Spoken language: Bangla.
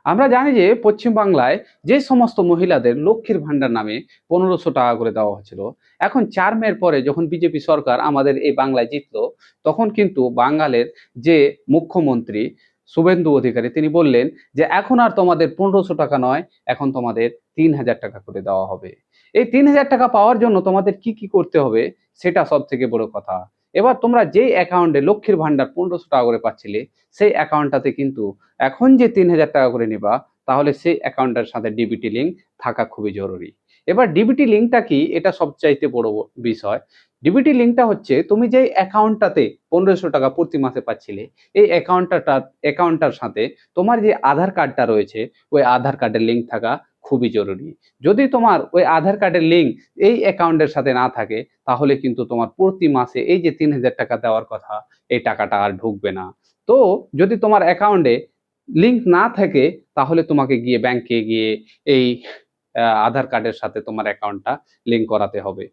আমরা জানি যে পশ্চিমবাংলায় যে সমস্ত মহিলাদের লক্ষ্মীর ভান্ডার নামে 1500 টাকা করে দেওয়া হয়েছিল, এখন 4 মের পরে যখন বিজেপি সরকার আমাদের এই বাংলায় জিতলো, তখন কিন্তু বাঙালের যে মুখ্যমন্ত্রী শুভেন্দু অধিকারী তিনি বললেন যে এখন আর তোমাদের 1500 টাকা নয়, এখন তোমাদের 3000 টাকা করে দেওয়া হবে। এই 3000 টাকা পাওয়ার জন্য তোমাদের কি কি করতে হবে সেটা সব থেকে বড় কথা। এবার তোমরা যেই অ্যাকাউন্টে লক্ষ্মীর ভান্ডার 1500 টাকা করে পাচ্ছিলে, সেই অ্যাকাউন্টটাতে কিন্তু এখন যে 3000 টাকা করে নিবা, তাহলে সেই অ্যাকাউন্টের সাথে ডিবিটি লিঙ্ক থাকা খুবই জরুরি। এবার ডিবিটি লিঙ্কটা কি, এটা সবচাইতে বড় বিষয়। ডিবিটি লিঙ্কটা হচ্ছে তুমি যে অ্যাকাউন্টটাতে 1500 টাকা প্রতি মাসে পাচ্ছিলে, এই অ্যাকাউন্টটার সাথে তোমার যে আধার কার্ডটা রয়েছে, ওই আধার কার্ডের লিঙ্ক থাকা খুবই জরুরি। যদি তোমার ওই আধার কার্ডের লিঙ্ক এই অ্যাকাউন্টের সাথে না থাকে, তাহলে কিন্তু তোমার প্রতি মাসে এই যে 3000 টাকা দেওয়ার কথা, এই টাকাটা আর ঢুকবে না। তো যদি তোমার অ্যাকাউন্টে লিঙ্ক না থাকে, তাহলে তোমাকে গিয়ে ব্যাংকে গিয়ে এই আধার কার্ডের সাথে তোমার অ্যাকাউন্টটা লিঙ্ক করাতে হবে।